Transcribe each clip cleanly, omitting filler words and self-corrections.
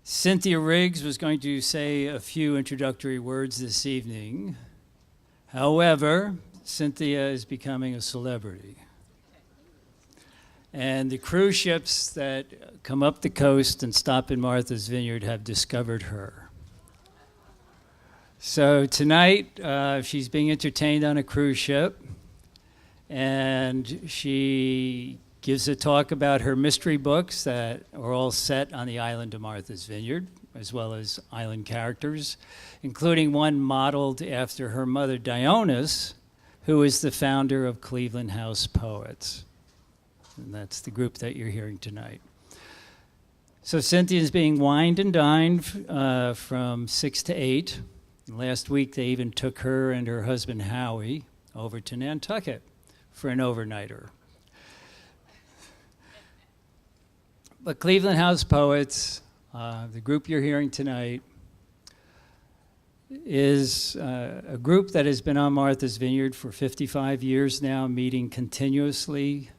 Cynthia Riggs was going to say a few introductory words this evening. However, Cynthia is becoming a celebrity. And the cruise ships that come up the coast and stop in Martha's Vineyard have discovered her. So tonight, she's being entertained on a cruise ship, and she gives a talk about her mystery books that are all set on the island of Martha's Vineyard, as well as island characters, including one modeled after her mother, Dionys, who is the founder of Cleveland House Poets. And that's the group that you're hearing tonight. So Cynthia is being wined and dined from 6 to 8. Last week, they even took her and her husband, Howie, over to Nantucket for an overnighter. But Cleveland House Poets, the group you're hearing tonight, is a group that has been on Martha's Vineyard for 55 years now, meeting continuously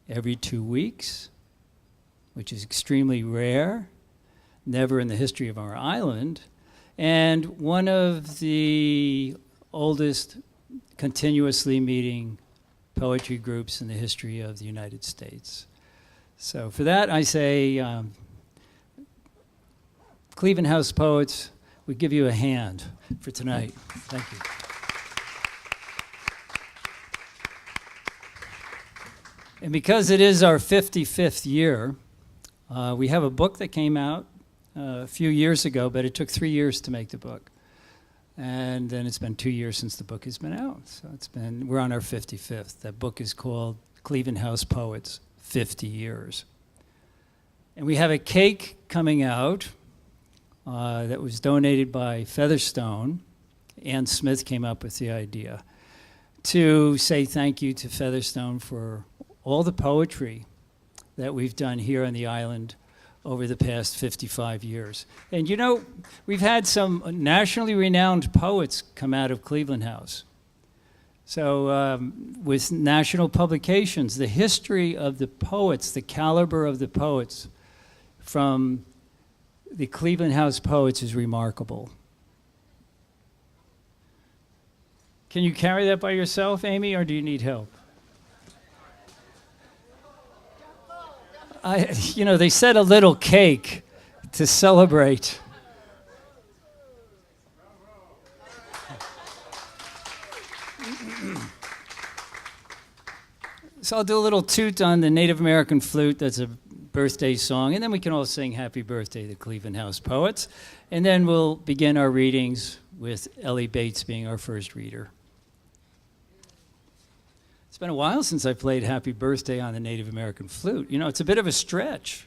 every 2 weeks, which is extremely rare, never in the history of our island, and one of the oldest continuously meeting poetry groups in the history of the United States. So for that, I say, Cleveland House Poets, we give you a hand for tonight. Thank you. And because it is our 55th year, we have a book that came out a few years ago, but it took 3 years to make the book. And then it's been 2 years since the book has been out. So we're on our 55th. That book is called Cleveland House Poets, 50 Years. And we have a cake coming out that was donated by Featherstone. Ann Smith came up with the idea to say thank you to Featherstone for all the poetry that we've done here on the island over the past 55 years. And you know, we've had some nationally renowned poets come out of Cleveland House. So with national publications, the history of the poets, the caliber of the poets from the Cleveland House Poets is remarkable. Can you carry that by yourself, Amy, or do you need help? They said a little cake to celebrate. So I'll do a little toot on the Native American flute. That's a birthday song. And then we can all sing Happy Birthday to Cleveland House Poets. And then we'll begin our readings with Ellie Bates being our first reader. It's been a while since I played Happy Birthday on the Native American flute. You know, it's a bit of a stretch.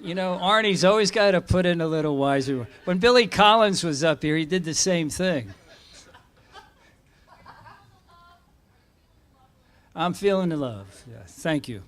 You know, Arnie's always got to put in a little wiser. When Billy Collins was up here, he did the same thing. I'm feeling the love. Yeah, thank you.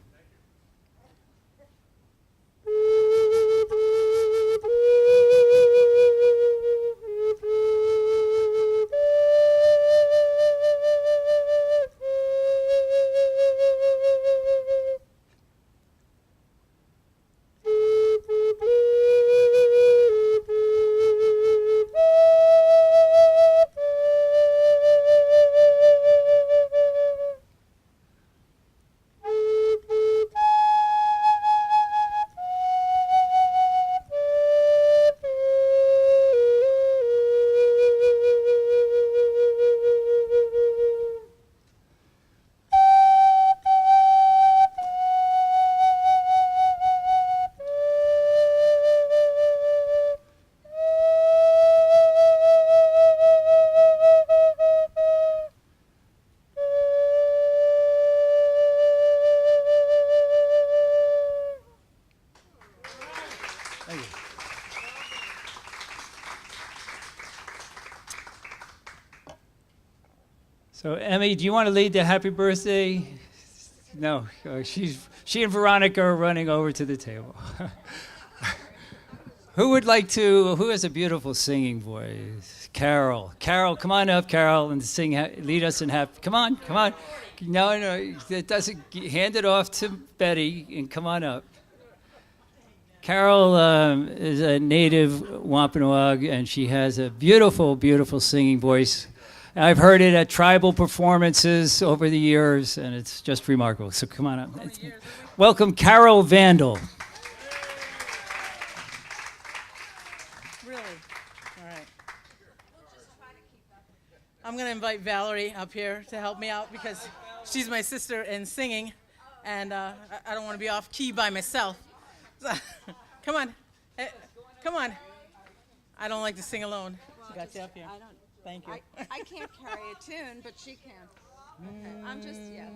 So, Emmy, do you want to lead the happy birthday? No, she and Veronica are running over to the table. Who has a beautiful singing voice? Carol. Carol, come on up, Carol, and sing, lead us in happy. Come on. No, it doesn't, hand it off to Betty and come on up. Carol is a native Wampanoag, and she has a beautiful, beautiful singing voice. I've heard it at tribal performances over the years, and it's just remarkable. So come on up. Welcome, Carol Vandal. Really? All right. I'm going to invite Valerie up here to help me out because she's my sister in singing, and I don't want to be off key by myself. So, come on. Hey, come on. I don't like to sing alone. Well, got you up here. Thank you. I can't carry a tune, but she can. Okay, I'm just, yeah.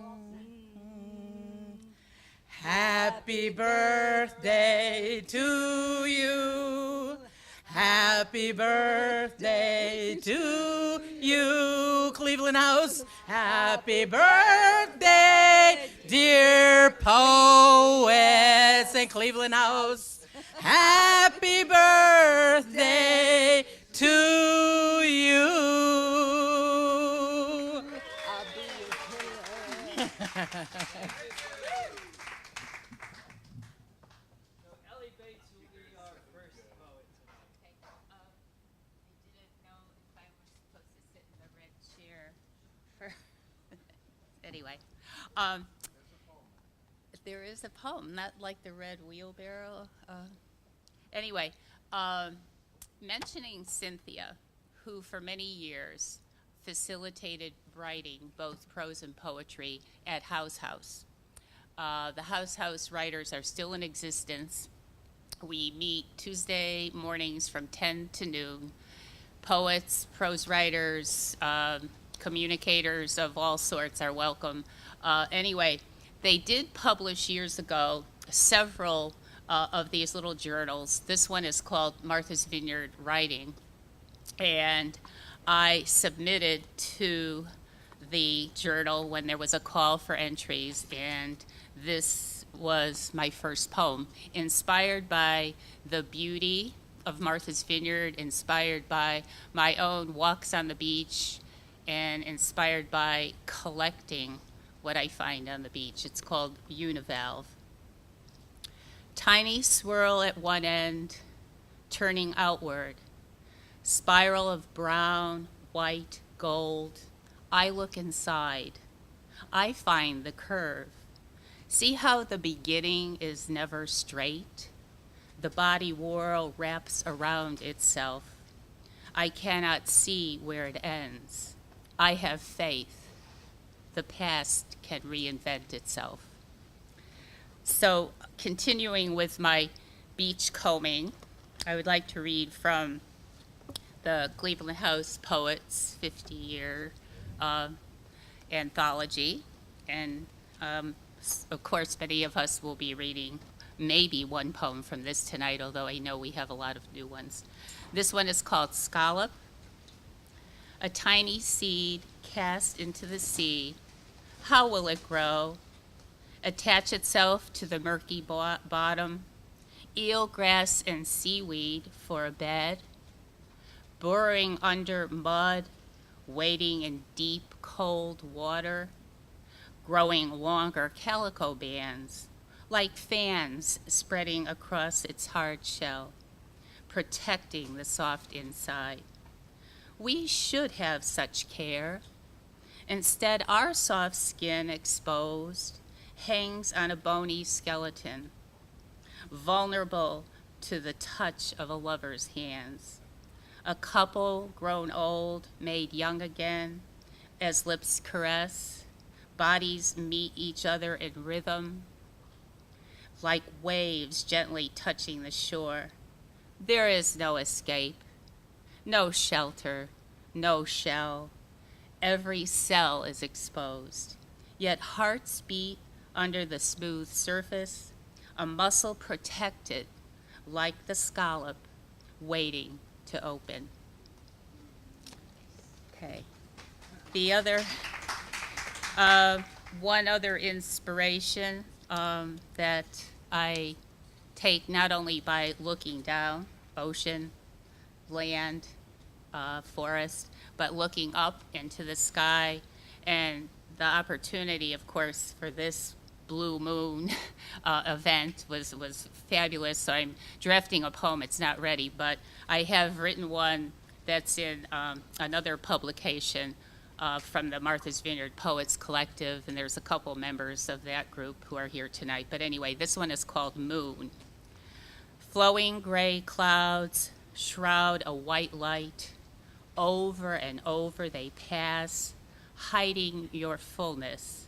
Happy birthday to you. Happy birthday to you, Cleveland House. Happy birthday, dear poets in Cleveland House. Happy birthday to you. I'll be your pillow. Anyway, there is a poem, not like the red wheelbarrow. Anyway, mentioning Cynthia, who for many years facilitated writing both prose and poetry at House House. The House writers are still in existence. We meet Tuesday mornings from 10 to noon. Poets, prose writers, communicators of all sorts are welcome. Anyway, they did publish years ago several of these little journals. This one is called Martha's Vineyard Writing. And I submitted to the journal when there was a call for entries, and this was my first poem, inspired by the beauty of Martha's Vineyard, inspired by my own walks on the beach, and inspired by collecting what I find on the beach. It's called Univalve. Tiny swirl at one end, turning outward. Spiral of brown, white, gold. I look inside. I find the curve. See how the beginning is never straight? The body whirl wraps around itself. I cannot see where it ends. I have faith. The past can reinvent itself. So, continuing with my beach combing, I would like to read from the Cleveland House Poets 50-year anthology. And of course, many of us will be reading maybe one poem from this tonight, although I know we have a lot of new ones. This one is called Scallop. A tiny seed cast into the sea. How will it grow? Attach itself to the murky bottom. Eelgrass and seaweed for a bed. Burrowing under mud, wading in deep, cold water. Growing longer calico bands, like fans spreading across its hard shell, protecting the soft inside. We should have such care. Instead, our soft skin exposed hangs on a bony skeleton, vulnerable to the touch of a lover's hands. A couple grown old, made young again, as lips caress, bodies meet each other in rhythm, like waves gently touching the shore. There is no escape. No shelter, no shell. Every cell is exposed, yet hearts beat under the smooth surface, a muscle protected like the scallop waiting to open. Okay. The other, one other inspiration that I take not only by looking down, ocean, land, forest, but looking up into the sky. And the opportunity, of course, for this Blue Moon event was fabulous. So I'm drafting a poem. It's not ready, but I have written one that's in another publication from the Martha's Vineyard Poets Collective, and there's a couple members of that group who are here tonight. But anyway, this one is called Moon. Flowing gray clouds shroud a white light. Over and over they pass, hiding your fullness.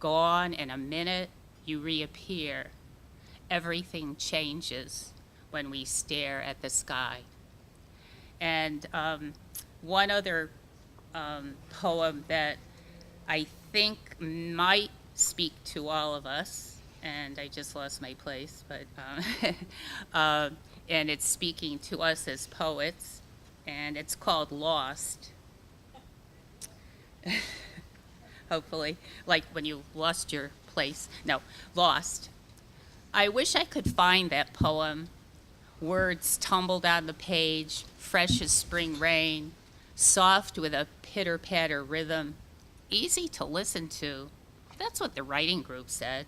Gone in a minute, you reappear. Everything changes when we stare at the sky. And one other poem that I think might speak to all of us, and I just lost my place, but and it's speaking to us as poets, and it's called Lost. Hopefully, like when you lost your place. No, Lost. I wish I could find that poem. Words tumbled on the page, fresh as spring rain, soft with a pitter-patter rhythm, easy to listen to. That's what the writing group said.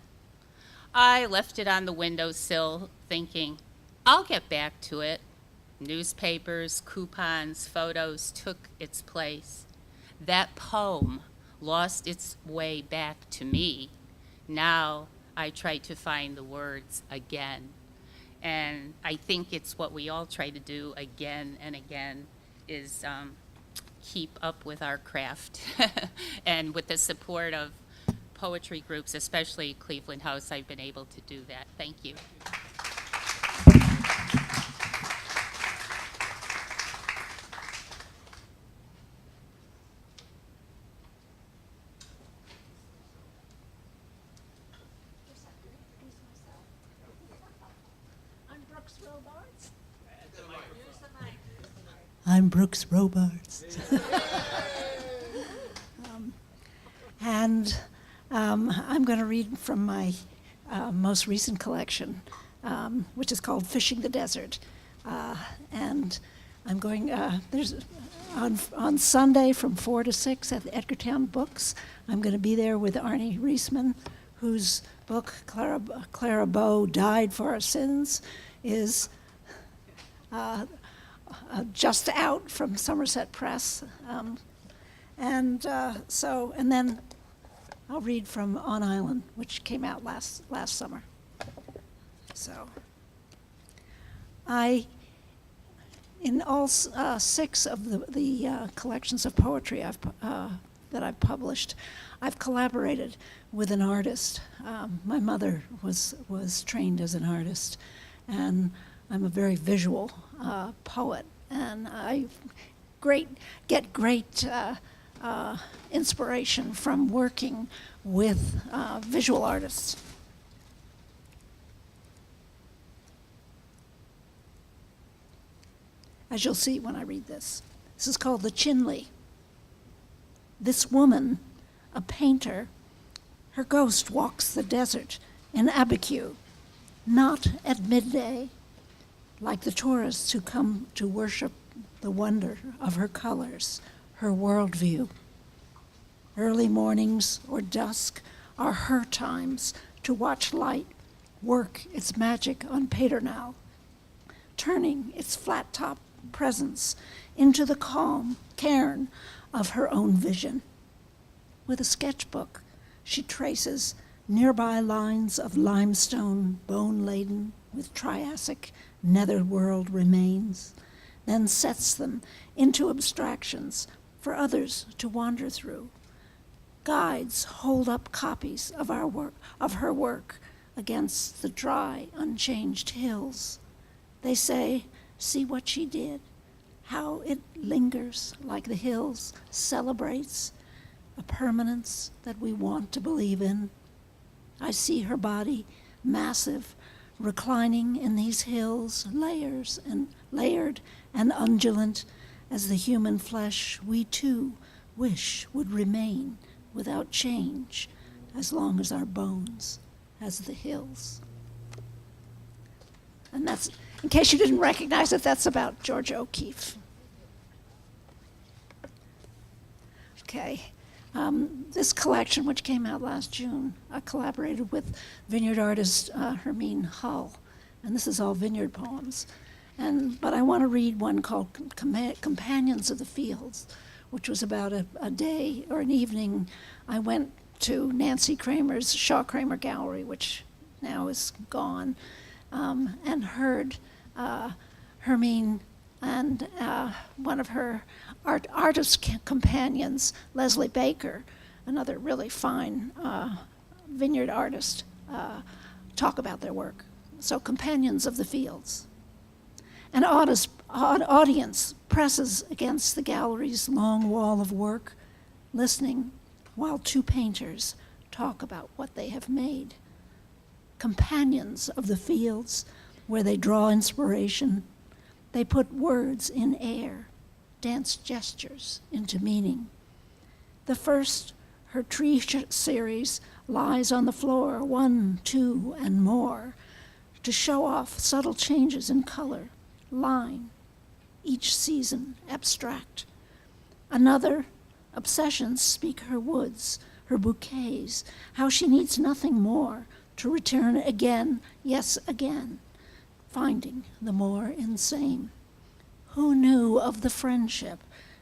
I left it on the windowsill, thinking, I'll get back to it. Newspapers, coupons, photos took its place. That poem lost its way back to me. Now I try to find the words again. And I think it's what we all try to do again and again is keep up with our craft. And with the support of poetry groups, especially Cleveland House, I've been able to do that. Thank you. I'm Brooks Robards. And I'm going to read from my most recent collection, which is called Fishing the Desert. And I'm going, there's on Sunday from 4 to 6 at the Edgartown Books. I'm going to be there with Arnie Reisman, whose book, Clara Bow Died for Our Sins, is just out from Somerset Press. And then I'll read from On Island, which came out last summer. So in all 6 of the collections of poetry that I've published, I've collaborated with an artist. My mother was trained as an artist, and I'm a very visual poet, and I get great inspiration from working with visual artists. As you'll see when I read this. This is called The Chinley. This woman, a painter, her ghost walks the desert in Abiquiu, not at midday, like the tourists who come to worship the wonder of her colors, her worldview. Early mornings or dusk are her times to watch light work its magic on Pedernal, turning its flat-top presence into the calm cairn of her own vision. With a sketchbook, she traces nearby lines of limestone bone-laden with Triassic netherworld remains, then sets them into abstractions for others to wander through. Guides hold up copies of her work against the dry, unchanged hills. They say, see what she did, how it lingers like the hills, celebrates a permanence that we want to believe in. I see her body, massive, reclining in these hills, layered and undulant as the human flesh we too wish would remain without change as long as our bones has the hills. And In case you didn't recognize it, that's about Georgia O'Keeffe. Okay. This collection, which came out last June, I collaborated with Vineyard artist Hermine Hull, and this is all Vineyard poems. But I want to read one called Companions of the Fields, which was about a day or an evening. I went to Nancy Kramer's Shaw Kramer Gallery, which now is gone, and heard Hermine and one of her artist companions, Leslie Baker, another really fine vineyard artist, talk about their work. So, Companions of the Fields. An audience presses against the gallery's long wall of work, listening while two painters talk about what they have made. Companions of the fields, where they draw inspiration. They put words in air, dance gestures into meaning. The first, her tree series, lies on the floor, 1, 2, and more, to show off subtle changes in color, line, each season abstract. Another, obsessions speak her woods, her bouquets, how she needs nothing more to return again, yes, again, finding the more insane. Who knew of the friendship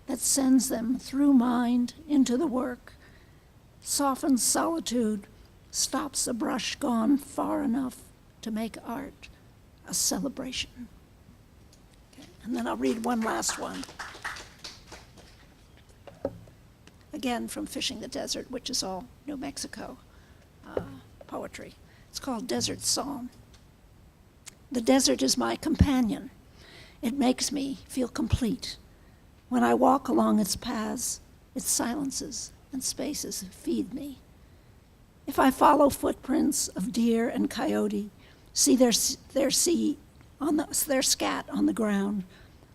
that sends them through mind into the work, softens solitude, stops a brush gone far enough to make art a celebration. And then I'll read one last one. Again, from Fishing the Desert, which is all New Mexico poetry. It's called Desert Psalm. The desert is my companion. It makes me feel complete. When I walk along its paths, its silences and spaces feed me. If I follow footprints of deer and coyote, see their scat on the ground,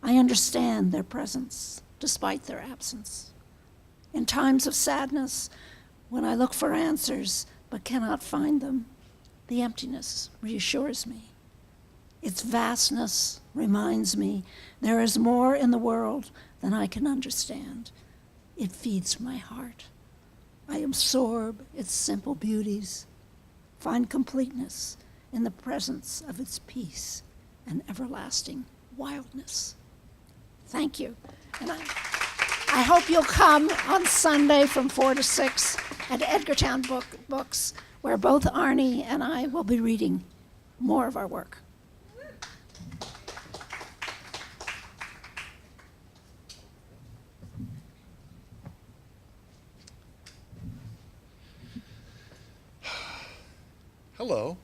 I understand their presence despite their absence. In times of sadness, when I look for answers but cannot find them, the emptiness reassures me. Its vastness reminds me there is more in the world than I can understand. It feeds my heart. I absorb its simple beauties, find completeness in the presence of its peace and everlasting wildness. Thank you. And I hope you'll come on Sunday from 4 to 6 at Edgartown Books, where both Arnie and I will be reading more of our work. Hello.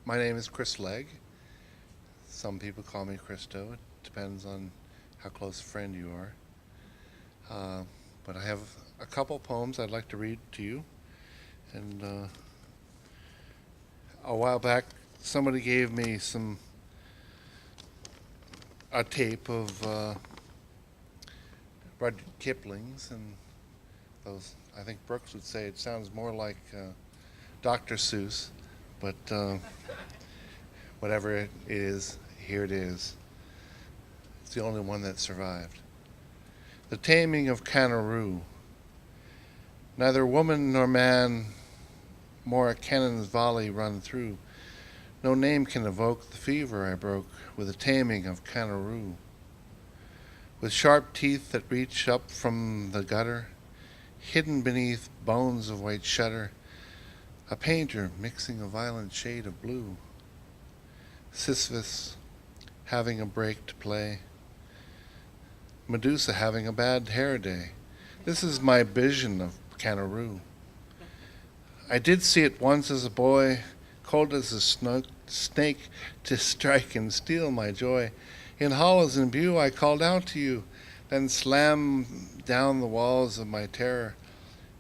My name is Chris Legg. Some people call me Christo. It depends on how close a friend you are. But I have a couple poems I'd like to read to you. And a while back, somebody gave me a tape of Rudyard Kipling's, and those, I think Brooks would say it sounds more like Dr. Seuss, but whatever it is, here it is. It's the only one that survived. The Taming of Canaroo. Neither woman nor man more a cannon's volley run through. No name can evoke the fever I broke with the taming of Canaroo. With sharp teeth that reach up from the gutter, hidden beneath bones of white shutter, a painter mixing a violent shade of blue. Sisyphus having a break to play. Medusa having a bad hair day. This is my vision of Canaroo. I did see it once as a boy, cold as a snake to strike and steal my joy. In hollows and view I called out to you, then slammed down the walls of my terror,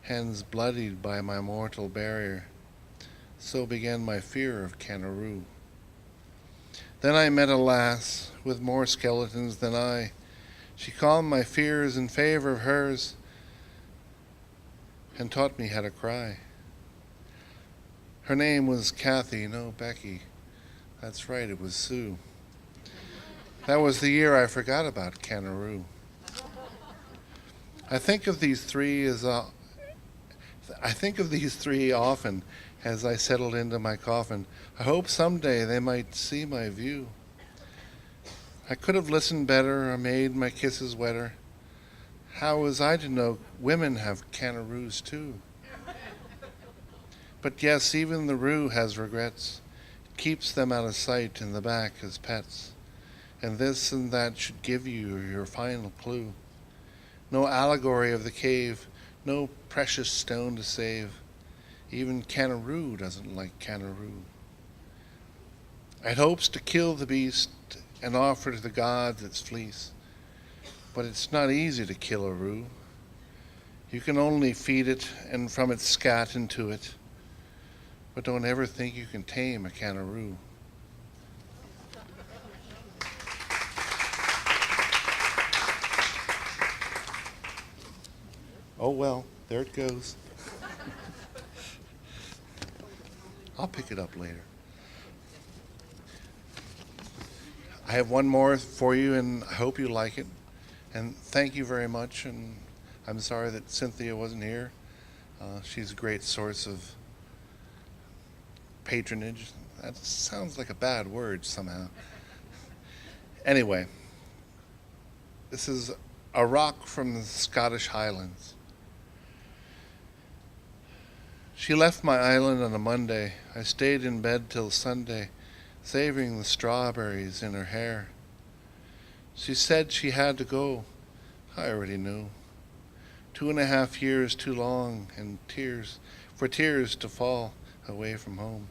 hands bloodied by my mortal barrier. So began my fear of Canaroo. Then I met a lass with more skeletons than I. She calmed my fears in favor of hers and taught me how to cry. Her name was Kathy, no, Becky. That's right, it was Sue. That was the year I forgot about Canaroo. I think of these three often as I settled into my coffin. I hope someday they might see my view. I could have listened better or made my kisses wetter. How was I to know women have canaroos too? But yes, even the roo has regrets. It keeps them out of sight in the back as pets. And this and that should give you your final clue. No allegory of the cave, no precious stone to save. Even Canaroo doesn't like Canaroo. I'd hopes to kill the beast and offer to the gods its fleece. But it's not easy to kill a roo. You can only feed it and from its scat into it. But don't ever think you can tame a Canaroo. Oh well, there it goes. I'll pick it up later. I have one more for you, and I hope you like it. And thank you very much. And I'm sorry that Cynthia wasn't here. She's a great source of patronage. That sounds like a bad word somehow. Anyway, this is a rock from the Scottish Highlands. She left my island on a Monday. I stayed in bed till Sunday, savoring the strawberries in her hair. She said she had to go. I already knew. 2.5 years too long, and tears to fall away from home.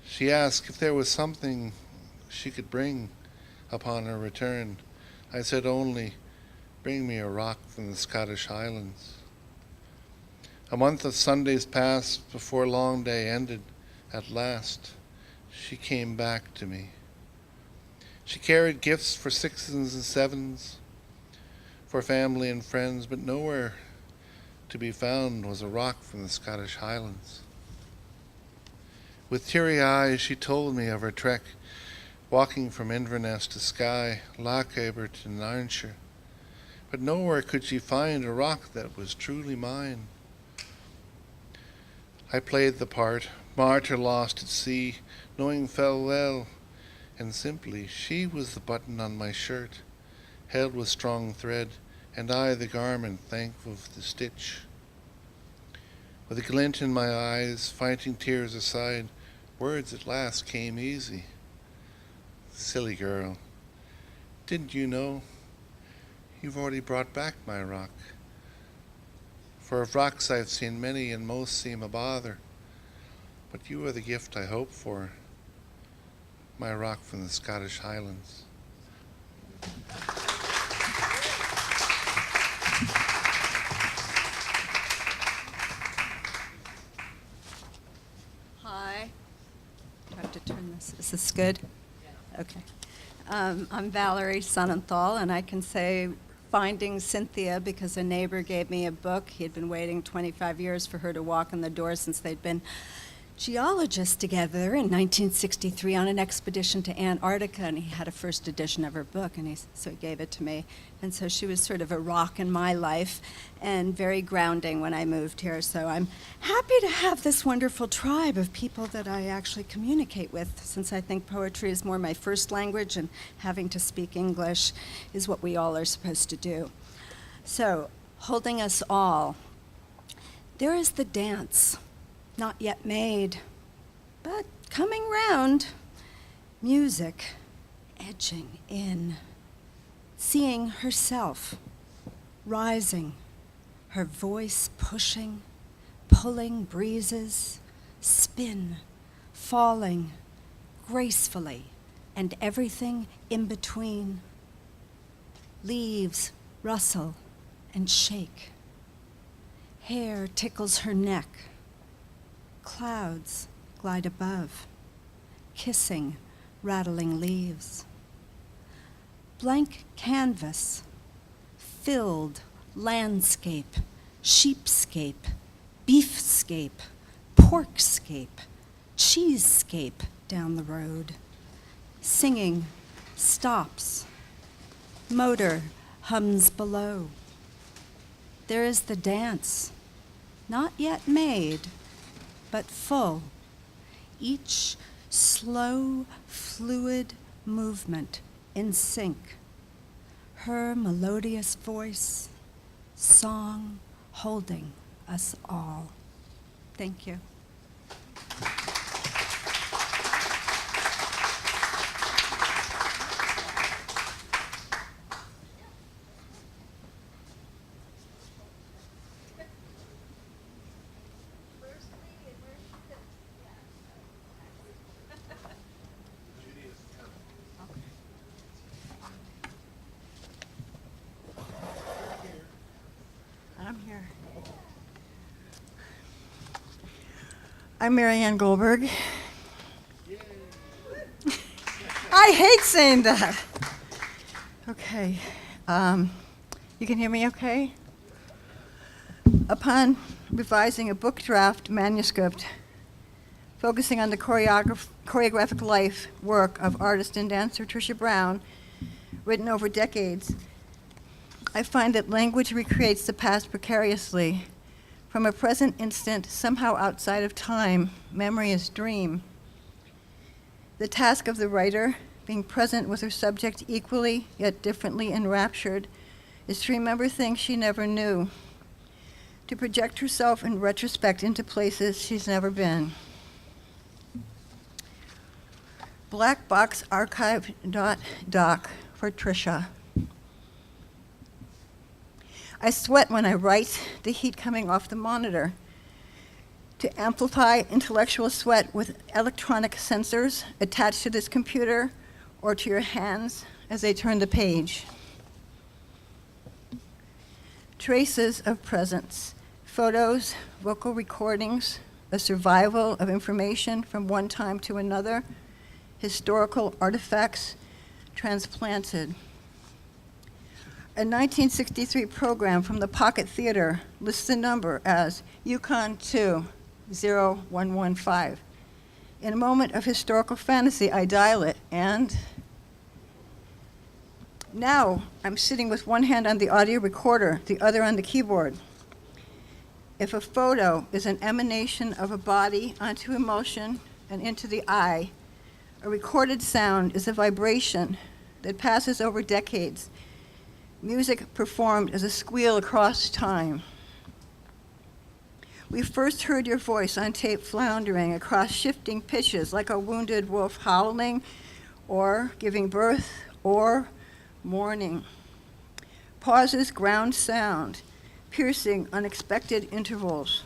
She asked if there was something she could bring upon her return. I said only, bring me a rock from the Scottish Highlands. A month of Sundays passed before long day ended. At last, she came back to me. She carried gifts for 6s and 7s, for family and friends, but nowhere to be found was a rock from the Scottish Highlands. With teary eyes, she told me of her trek, walking from Inverness to Skye, Lochaber to Nairnshire, but nowhere could she find a rock that was truly mine. I played the part, martyr lost at sea, knowing fell well, and simply she was the button on my shirt, held with strong thread, and I the garment, thankful for the stitch. With a glint in my eyes, fighting tears aside, words at last came easy. Silly girl, didn't you know? You've already brought back my rock. For of rocks I've seen many, and most seem a bother. But you are the gift I hope for, my rock from the Scottish Highlands. Hi. Do I have to turn this? Is this good? Okay. I'm Valerie Sonnenthal, and I can say finding Cynthia because a neighbor gave me a book. He had been waiting 25 years for her to walk in the door since they'd been geologists together in 1963 on an expedition to Antarctica, and he had a first edition of her book, and so he gave it to me. And so she was sort of a rock in my life and very grounding when I moved here. So I'm happy to have this wonderful tribe of people that I actually communicate with, since I think poetry is more my first language, and having to speak English is what we all are supposed to do. So, holding us all, there is the dance, not yet made, but coming round. Music edging in, seeing herself rising, her voice pushing, pulling breezes, spin, falling gracefully, and everything in between. Leaves rustle and shake. Hair tickles her neck. Clouds glide above, kissing, rattling leaves. Blank canvas, filled landscape, sheepscape, beefscape, porkscape, cheesescape down the road. Singing stops. Motor hums below. There is the dance, not yet made, but full. Each slow, fluid movement in sync. Her melodious voice, song holding us all. Thank you. I'm here. I'm Marianne Goldberg. I hate saying that. Okay. You can hear me okay? Upon revising a book draft manuscript focusing on the choreographic life work of artist and dancer Tricia Brown, written over decades, I find that language recreates the past precariously. From a present instant, somehow outside of time, memory is dream. The task of the writer, being present with her subject equally yet differently enraptured, is to remember things she never knew, to project herself in retrospect into places she's never been. Blackboxarchive.doc for Tricia. I sweat when I write, the heat coming off the monitor. To amplify intellectual sweat with electronic sensors attached to this computer or to your hands as they turn the page. Traces of presence, photos, vocal recordings, a survival of information from one time to another, historical artifacts transplanted. A 1963 program from the Pocket Theater lists the number as Yukon 20115. In a moment of historical fantasy, I dial it, and now I'm sitting with one hand on the audio recorder, the other on the keyboard. If a photo is an emanation of a body onto emotion and into the eye, a recorded sound is a vibration that passes over decades. Music performed as a squeal across time. We first heard your voice on tape floundering across shifting pitches like a wounded wolf howling or giving birth or mourning. Pauses ground sound, piercing unexpected intervals.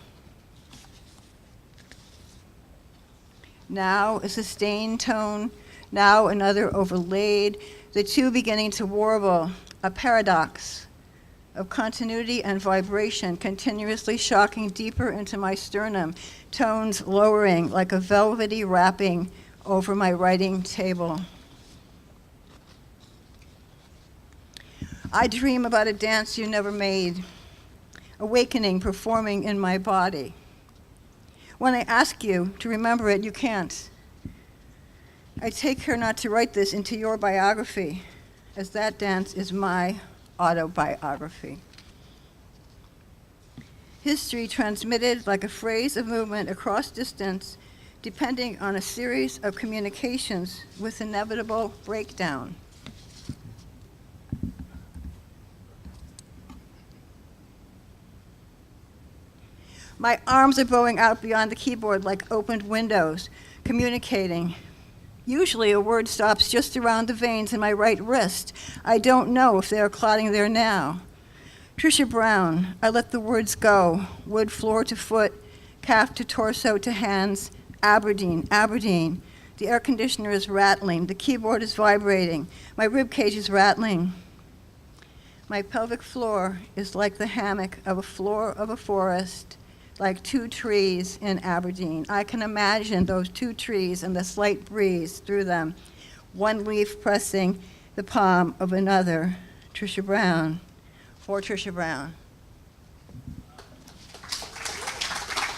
Now a sustained tone, now another overlaid, the two beginning to warble, a paradox of continuity and vibration continuously shocking deeper into my sternum, tones lowering like a velvety wrapping over my writing table. I dream about a dance you never made, awakening performing in my body. When I ask you to remember it, you can't. I take care not to write this into your biography, as that dance is my autobiography. History transmitted like a phrase of movement across distance, depending on a series of communications with inevitable breakdown. My arms are bowing out beyond the keyboard like opened windows, communicating. Usually a word stops just around the veins in my right wrist. I don't know if they are clotting there now. Tricia Brown, I let the words go, wood floor to foot, calf to torso to hands, Aberdeen, Aberdeen. The air conditioner is rattling, the keyboard is vibrating, my rib cage is rattling. My pelvic floor is like the hammock of a floor of a forest, like two trees in Aberdeen. I can imagine those two trees and the slight breeze through them, one leaf pressing the palm of another. Tricia Brown, for Tricia Brown.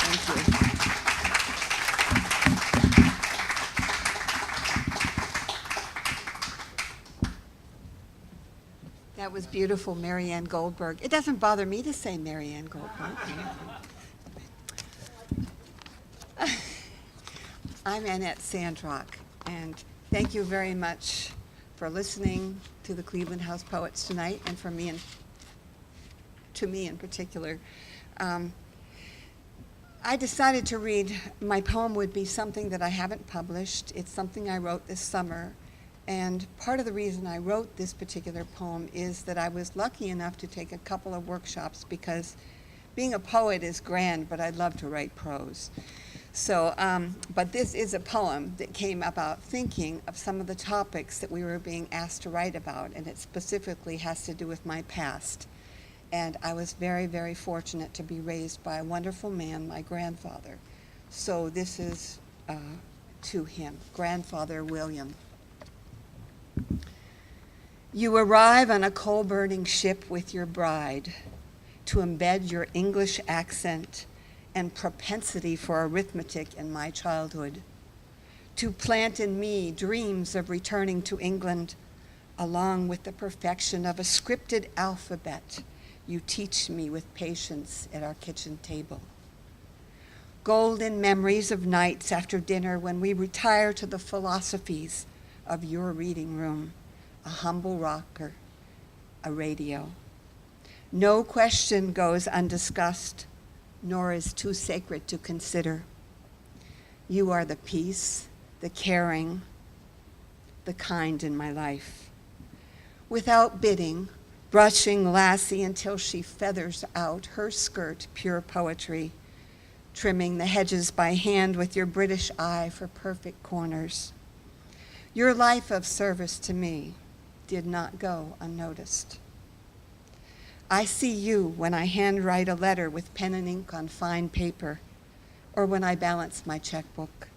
Thank you. That was beautiful, Marianne Goldberg. It doesn't bother me to say Marianne Goldberg. I'm Annette Sandrock, and thank you very much for listening to the Cleveland House Poets tonight, and for me, to me in particular. I decided to read, my poem would be something that I haven't published. It's something I wrote this summer. And part of the reason I wrote this particular poem is that I was lucky enough to take a couple of workshops, because being a poet is grand, but I'd love to write prose. So, but this is a poem that came about thinking of some of the topics that we were being asked to write about, and it specifically has to do with my past. And I was very, very fortunate to be raised by a wonderful man, my grandfather. So this is to him, Grandfather William. You arrive on a coal-burning ship with your bride to embed your English accent and propensity for arithmetic in my childhood, to plant in me dreams of returning to England, along with the perfection of a scripted alphabet you teach me with patience at our kitchen table. Golden memories of nights after dinner when we retire to the philosophies of your reading room, a humble rocker, a radio. No question goes undiscussed, nor is too sacred to consider. You are the peace, the caring, the kind in my life. Without bidding, brushing Lassie until she feathers out her skirt pure poetry, trimming the hedges by hand with your British eye for perfect corners. Your life of service to me did not go unnoticed. I see you when I handwrite a letter with pen and ink on fine paper, or when I balance my checkbook.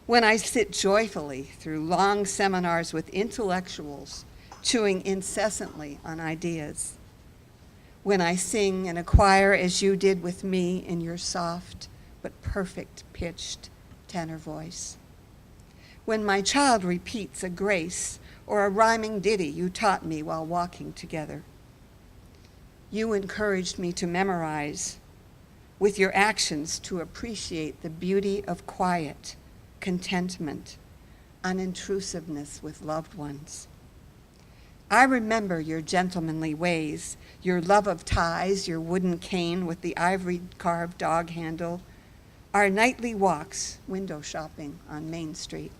When I sit joyfully through long seminars with intellectuals, chewing incessantly on ideas. When I sing in a choir as you did with me in your soft but perfect pitched tenor voice. When my child repeats a grace or a rhyming ditty you taught me while walking together. You encouraged me to memorize, with your actions to appreciate the beauty of quiet, contentment, unintrusiveness with loved ones. I remember your gentlemanly ways, your love of ties, your wooden cane with the ivory-carved dog handle, our nightly walks window shopping on Main Street,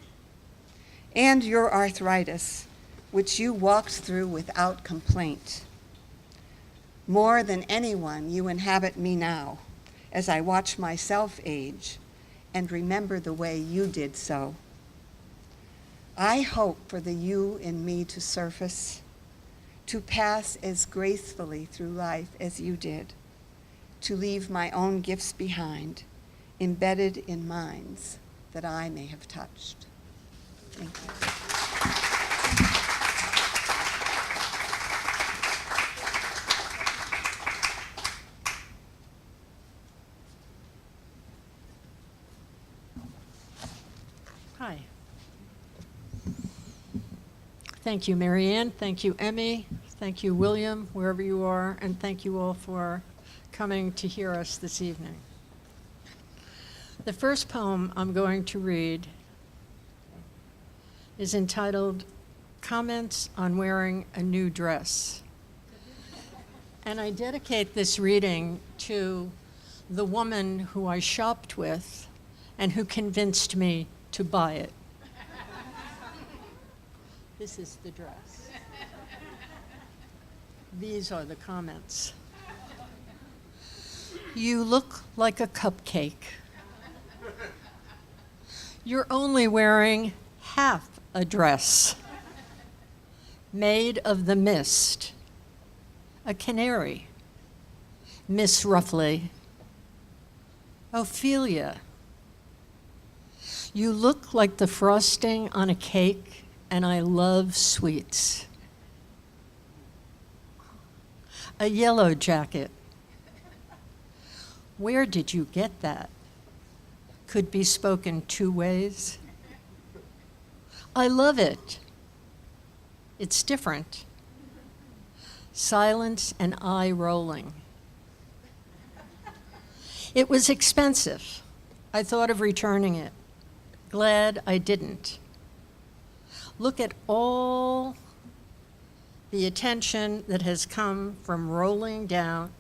and your arthritis, which you walked through without complaint. More than anyone, you inhabit me now, as I watch myself age and remember the way you did so. I hope for the you in me to surface, to pass as gracefully through life as you did, to leave my own gifts behind, embedded in minds that I may have touched. Thank you. Hi. Thank you, Marianne. Thank you, Emmy. Thank you, William, wherever you are. And thank you all for coming to hear us this evening. The first poem I'm going to read is entitled Comments on Wearing a New Dress. And I dedicate this reading to the woman who I shopped with and who convinced me to buy it. This is the dress. These are the comments. You look like a cupcake. You're only wearing half a dress, made of the mist, a canary, Miss Roughly, Ophelia. You look like the frosting on a cake, and I love sweets. A yellow jacket. Where did you get that? Could be spoken two ways. I love it. It's different. silence and eye rolling. It was expensive. I thought of returning it. Glad I didn't. Look at all the attention that has come rolling down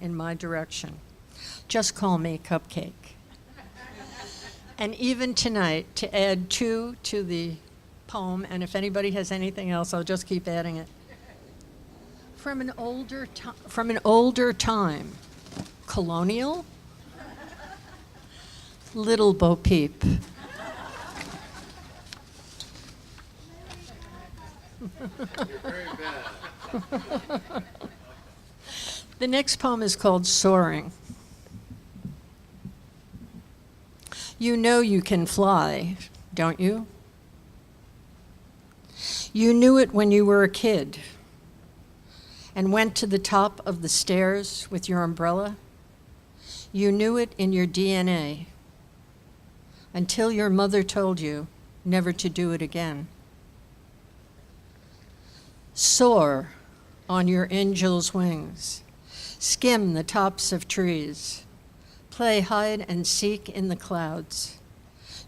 in my direction. Just call me Cupcake. And even tonight, to add 2 to the poem, and if anybody has anything else, I'll just keep adding it. From an older time, colonial, Little Bo Peep. The next poem is called Soaring. You know you can fly, don't you? You knew it when you were a kid and went to the top of the stairs with your umbrella. You knew it in your DNA until your mother told you never to do it again. Soar on your angel's wings, skim the tops of trees, play hide and seek in the clouds.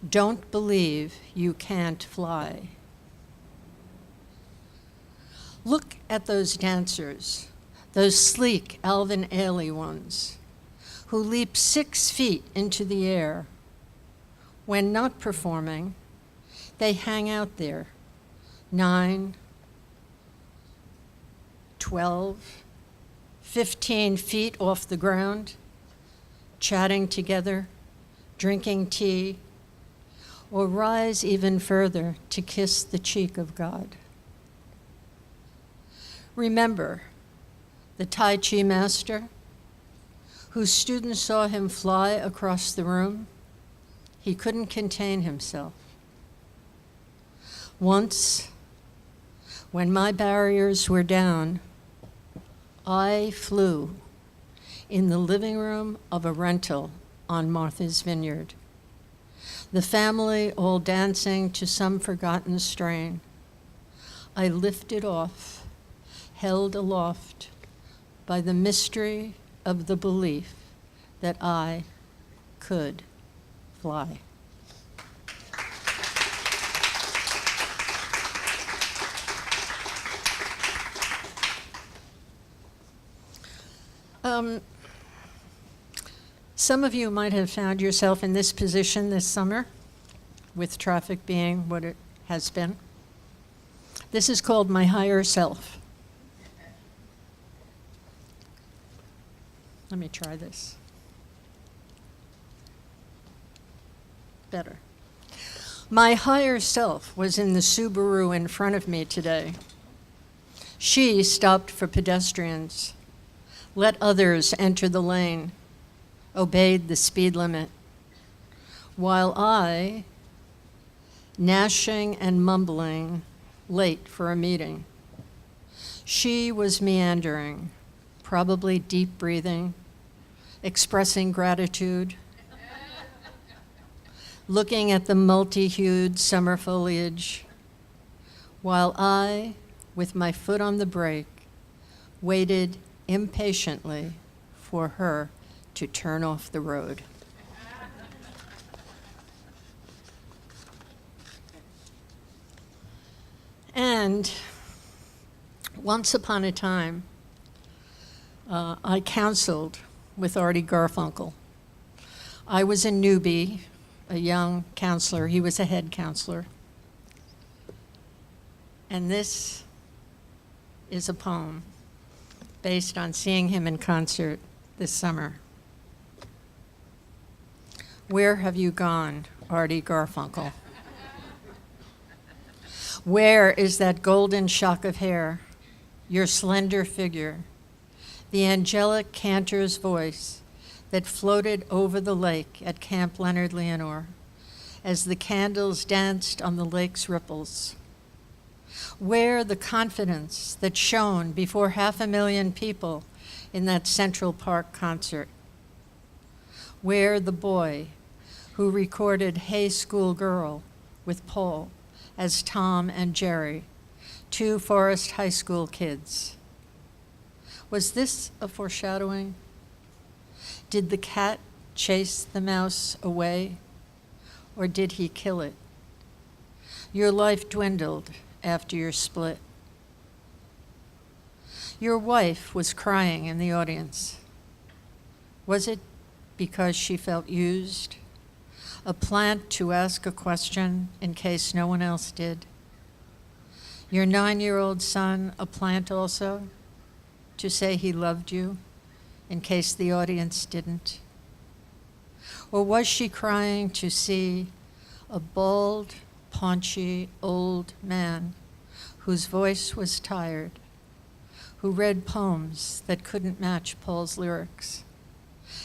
Don't believe you can't fly. Look at those dancers, those sleek Alvin Ailey ones, who leap 6 feet into the air. When not performing, they hang out there, 9, 12, 15 feet off the ground, chatting together, drinking tea, or rise even further to kiss the cheek of God. Remember the Tai Chi master whose students saw him fly across the room? He couldn't contain himself. Once, when my barriers were down, I flew in the living room of a rental on Martha's Vineyard. The family all dancing to some forgotten strain. I lifted off, held aloft by the mystery of the belief that I could fly. Some of you might have found yourself in this position this summer, with traffic being what it has been. This is called My Higher Self. Let me try this. Better. My higher self was in the Subaru in front of me today. She stopped for pedestrians, let others enter the lane, obeyed the speed limit, while I, gnashing and mumbling, late for a meeting. She was meandering, probably deep breathing, expressing gratitude, looking at the multi-hued summer foliage, while I, with my foot on the brake, waited impatiently for her to turn off the road. And once upon a time, I counseled with Artie Garfunkel. I was a newbie, a young counselor. He was a head counselor. And this is a poem based on seeing him in concert this summer. Where have you gone, Artie Garfunkel? Where is that golden shock of hair, your slender figure, the angelic cantor's voice that floated over the lake at Camp Leonard Leonore as the candles danced on the lake's ripples? Where the confidence that shone before 500,000 people in that Central Park concert? Where the boy who recorded Hey School Girl with Paul as Tom and Jerry, 2 Forest High School kids, Was this a foreshadowing? Did the cat chase the mouse away, or did he kill it? Your life dwindled after your split. Your wife was crying in the audience. Was it because she felt used? A plant to ask a question in case no one else did? Your 9-year-old son, a plant also, to say he loved you in case the audience didn't? Or was she crying to see a bald, paunchy old man whose voice was tired, who read poems that couldn't match Paul's lyrics,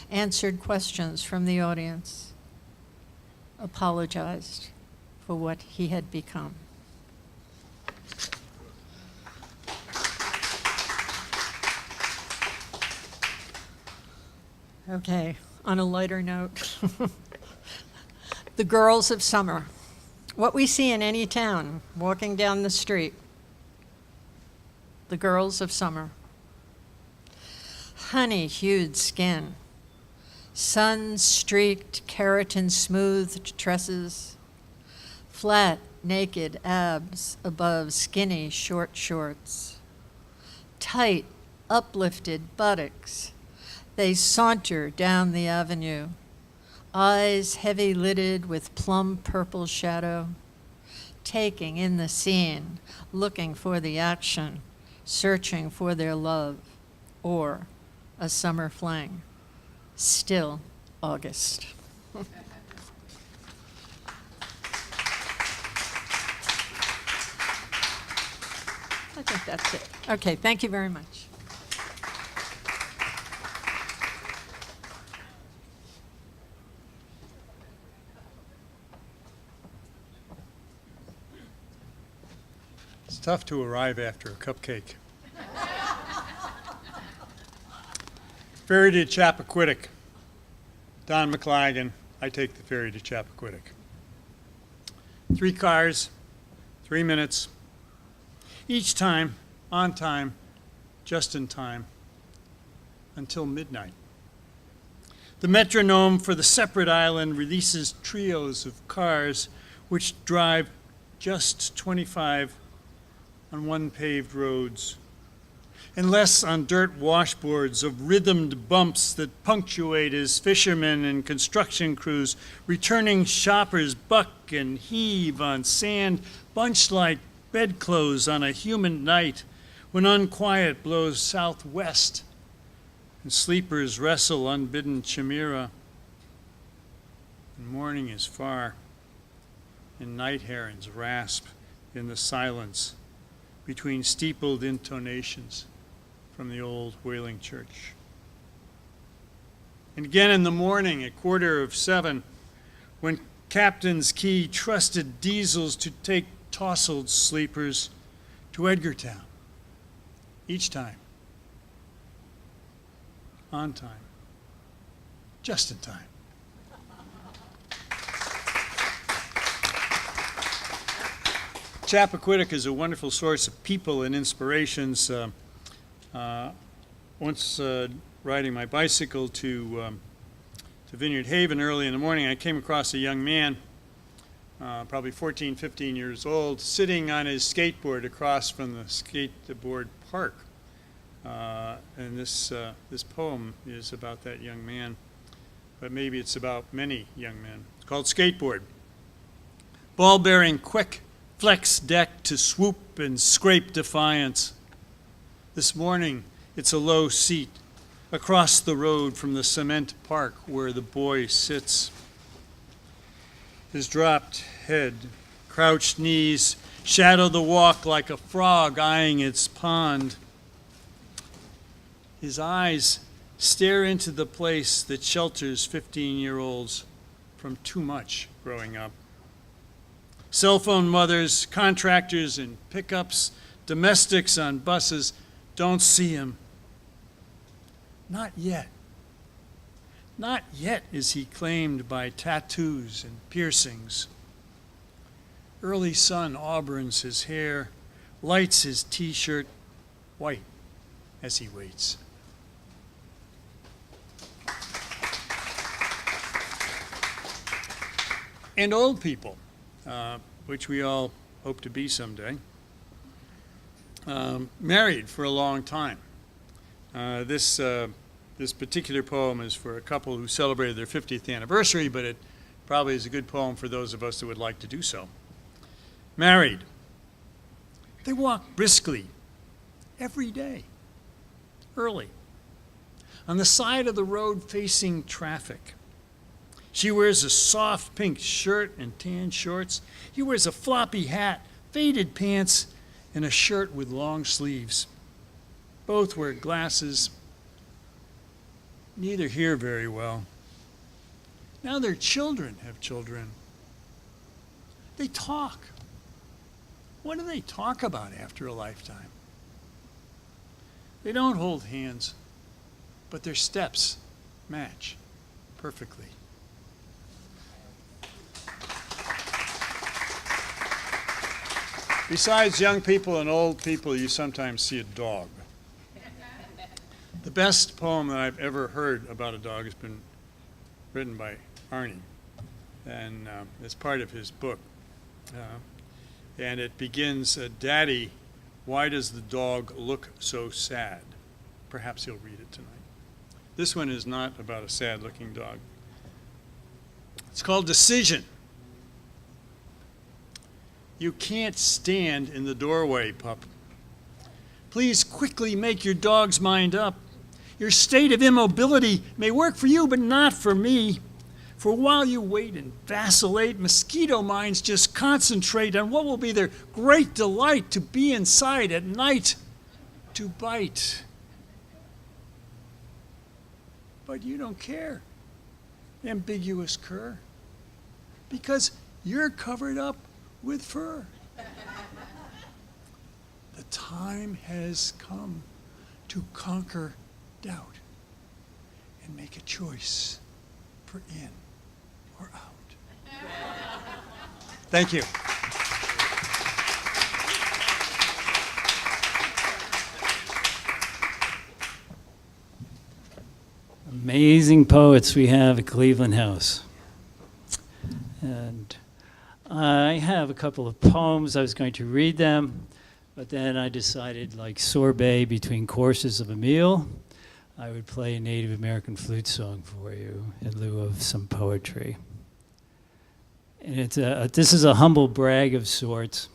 answered questions from the audience, apologized for what he had become? Okay, on a lighter note, the girls of summer. What we see in any town, walking down the street. The girls of summer. Honey-hued skin, sun-streaked, keratin-smoothed tresses, flat, naked abs above skinny, short shorts, tight, uplifted buttocks. They saunter down the avenue, eyes heavy-lidded with plum-purple shadow, taking in the scene, looking for the action, searching for their love, or a summer fling. Still August. I think that's it. Okay, thank you very much. It's tough to arrive after a cupcake. Ferry to Chappaquiddick. Don McLagan, I take the ferry to Chappaquiddick. 3 cars, 3 minutes. Each time, on time, just in time, until midnight. The metronome for the separate island releases trios of cars which drive just 25 on one-paved roads, and less on dirt washboards of rhythmed bumps that punctuate as fishermen and construction crews, returning shoppers buck and heave on sand bunched like bedclothes on a humid night when unquiet blows southwest and sleepers wrestle unbidden chimera. And morning is far, and night herons rasp in the silence between steepled intonations from the old whaling church. And again in the morning at 7:15, when Captain's Key trusted diesels to take tousled sleepers to Edgartown. Each time. On time. Just in time. Chappaquiddick is a wonderful source of people and inspirations. Once riding my bicycle to Vineyard Haven early in the morning, I came across a young man, probably 14, 15 years old, sitting on his skateboard across from the skateboard park. And this poem is about that young man, but maybe it's about many young men. It's called Skateboard. Ball-bearing quick, flex deck to swoop and scrape defiance. This morning, it's a low seat across the road from the cement park where the boy sits. His dropped head, crouched knees shadow the walk like a frog eyeing its pond. His eyes stare into the place that shelters 15-year-olds from too much growing up. Cell phone mothers, contractors in pickups, domestics on buses don't see him. Not yet. Not yet is he claimed by tattoos and piercings. Early sun auburns his hair, lights his t-shirt white as he waits. And old people, which we all hope to be someday, married for a long time. This particular poem is for a couple who celebrated their 50th anniversary, but it probably is a good poem for those of us who would like to do so. Married. They walk briskly every day, early, on the side of the road facing traffic. She wears a soft pink shirt and tan shorts. He wears a floppy hat, faded pants, and a shirt with long sleeves. Both wear glasses. Neither hear very well. Now their children have children. They talk. What do they talk about after a lifetime? They don't hold hands, but their steps match perfectly. Besides young people and old people, you sometimes see a dog. The best poem that I've ever heard about a dog has been written by Arnie, and it's part of his book. And it begins, "Daddy, why does the dog look so sad?" Perhaps he'll read it tonight. This one is not about a sad-looking dog. It's called Decision. You can't stand in the doorway, pup. Please quickly make your dog's mind up. Your state of immobility may work for you, but not for me. For while you wait and vacillate, mosquito minds just concentrate on what will be their great delight to be inside at night, to bite. But you don't care, ambiguous cur, because you're covered up with fur. The time has come to conquer doubt and make a choice for in or out. Thank you. Amazing poets we have at Cleveland House. And I have a couple of poems. I was going to read them, but then I decided, like sorbet between courses of a meal, I would play a Native American flute song for you in lieu of some poetry. And this is a humble brag of sorts,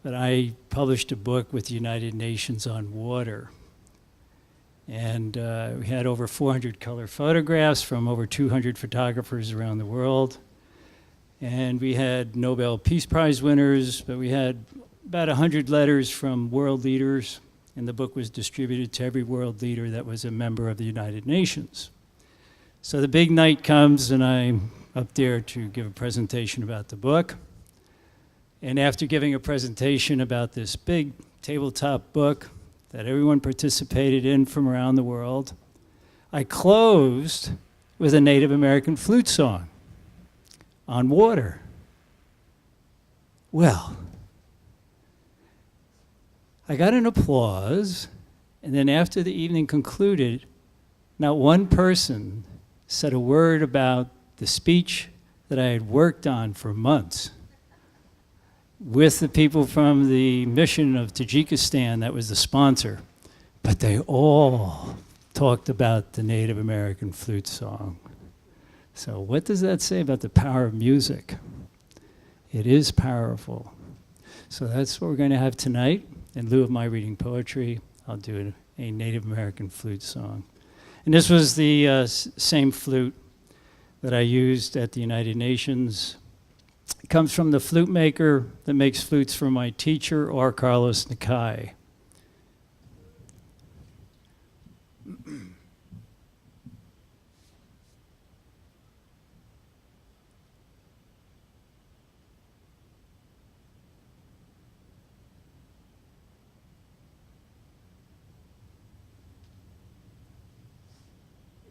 but I published a book with the United Nations on water. And we had over 400 color photographs from over 200 photographers around the world. And we had Nobel Peace Prize winners, but we had about 100 letters from world leaders, and the book was distributed to every world leader that was a member of the United Nations. So the big night comes, and I'm up there to give a presentation about the book. And after giving a presentation about this big tabletop book that everyone participated in from around the world, I closed with a Native American flute song on water. Well, I got an applause, and then after the evening concluded, not one person said a word about the speech that I had worked on for months with the people from the mission of Tajikistan that was the sponsor, but they all talked about the Native American flute song. So what does that say about the power of music? It is powerful. So that's what we're going to have tonight. In lieu of my reading poetry, I'll do a Native American flute song. And this was the same flute that I used at the United Nations. It comes from the flute maker that makes flutes for my teacher, R. Carlos Nakai.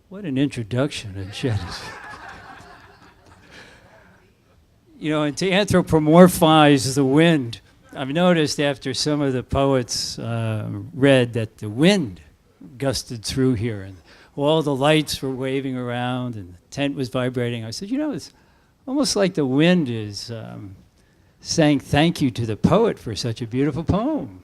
What an introduction, Jen. You know, and to anthropomorphize the wind, I've noticed after some of the poets read that the wind gusted through here, and all the lights were waving around, and the tent was vibrating. I said, you know, it's almost like the wind is saying thank you to the poet for such a beautiful poem.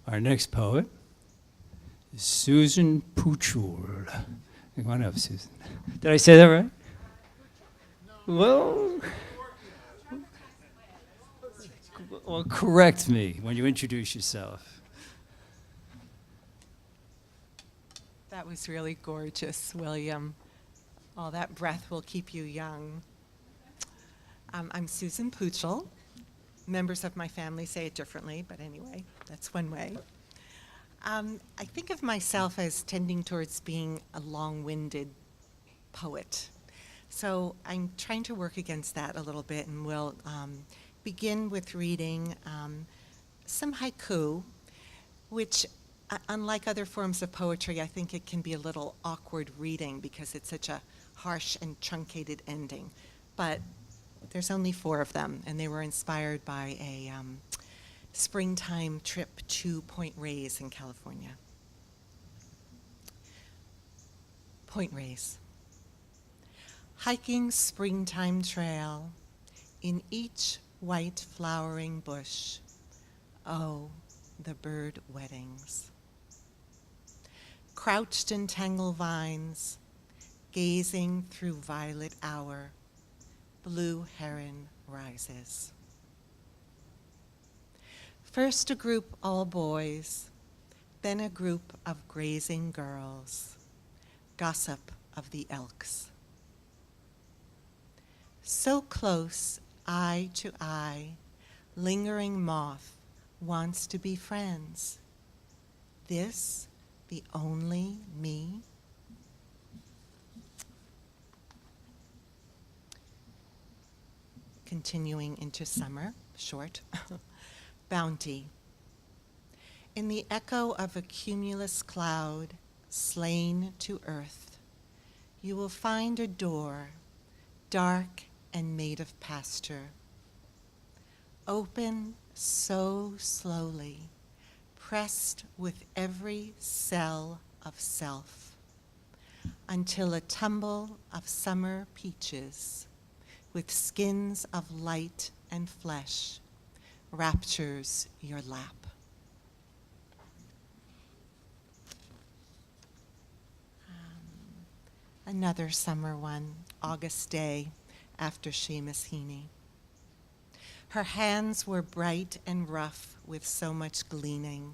Our next poet is Susan Puchul. Come on up, Susan. Did I say that right? Well, correct me when you introduce yourself. That was really gorgeous, William. All that breath will keep you young. I'm Susan Poochel. Members of my family say it differently, but anyway, that's one way. I think of myself as tending towards being a long-winded poet. So I'm trying to work against that a little bit, and we'll begin with reading some haiku, which, unlike other forms of poetry, I think it can be a little awkward reading because it's such a harsh and truncated ending. But there's only 4 of them, and they were inspired by a springtime trip to Point Reyes in California. Point Reyes. Hiking springtime trail in each white flowering bush. Oh, the bird weddings. Crouched in tangle vines, gazing through violet hour, blue heron rises. First a group all boys, then a group of grazing girls, gossip of the elks. So close, eye to eye, lingering moth wants to be friends. This the only me? Continuing into summer, short. Bounty. In the echo of a cumulus cloud, slain to earth, you will find a door, dark and made of pasture. Open so slowly, pressed with every cell of self, until a tumble of summer peaches, with skins of light and flesh, raptures your lap. Another summer one, August day, after Seamus Heaney. Her hands were bright and rough with so much gleaning.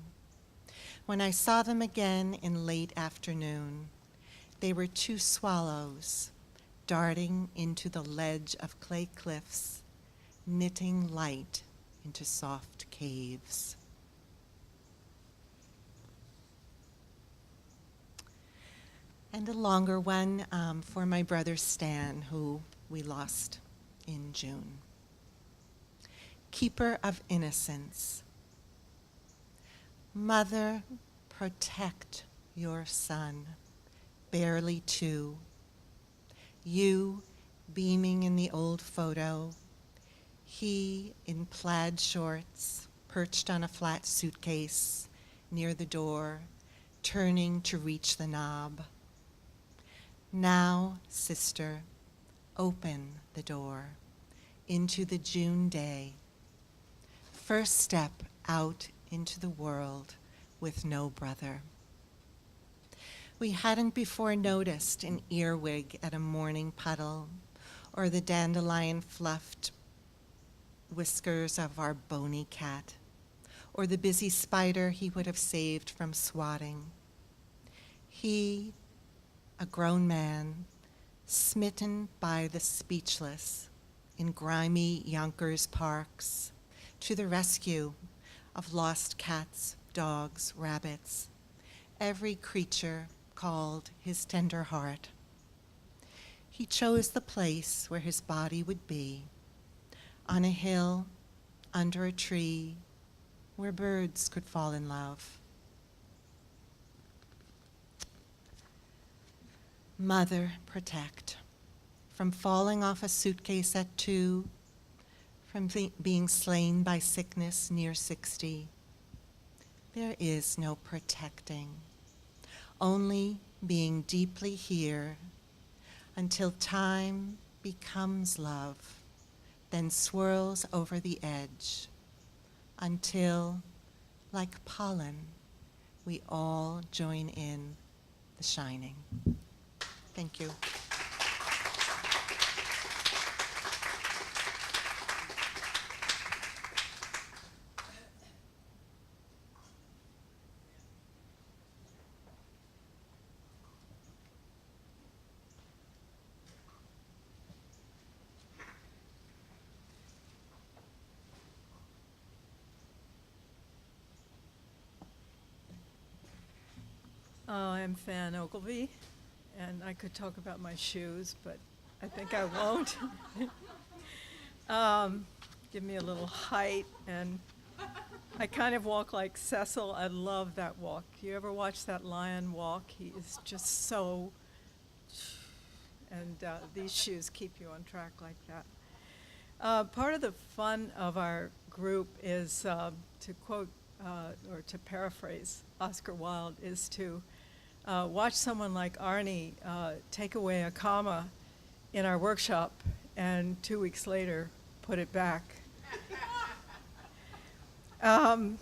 When I saw them again in late afternoon, they were 2 swallows darting into the ledge of clay cliffs, knitting light into soft caves. And a longer one for my brother Stan, who we lost in June. Keeper of innocence. Mother, protect your son, barely 2. You beaming in the old photo, he in plaid shorts, perched on a flat suitcase near the door, turning to reach the knob. Now, sister, open the door into the June day. First step out into the world with no brother. We hadn't before noticed an earwig at a morning puddle, or the dandelion fluffed whiskers of our bony cat, or the busy spider he would have saved from swatting. He, a grown man, smitten by the speechless in grimy Yonkers parks, to the rescue of lost cats, dogs, rabbits, every creature called his tender heart. He chose the place where his body would be, on a hill, under a tree, where birds could fall in love. Mother, protect. From falling off a suitcase at 2, from being slain by sickness near 60. There is no protecting, only being deeply here until time becomes love, then swirls over the edge, until, like pollen, we all join in the shining. Thank you. I'm Fan Ogilvy, and I could talk about my shoes, but I think I won't. Give me a little height, and I kind of walk like Cecil. I love that walk. You ever watch that lion walk? He is just so, and these shoes keep you on track like that. Part of the fun of our group is, to quote or to paraphrase Oscar Wilde, is to watch someone like Arnie take away a comma in our workshop and 2 weeks later put it back. No,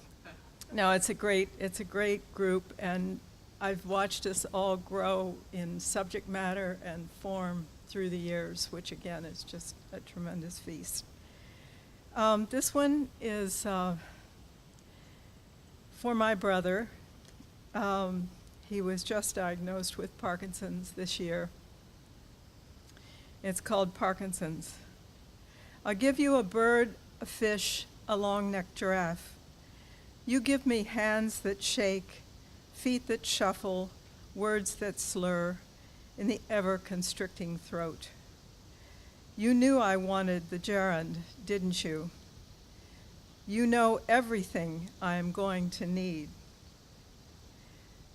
it's a great group, and I've watched us all grow in subject matter and form through the years, which again is just a tremendous feast. This one is for my brother. He was just diagnosed with Parkinson's this year. It's called Parkinson's. I'll give you a bird, a fish, a long-necked giraffe. You give me hands that shake, feet that shuffle, words that slur in the ever-constricting throat. You knew I wanted the gerund, didn't you? You know everything I am going to need.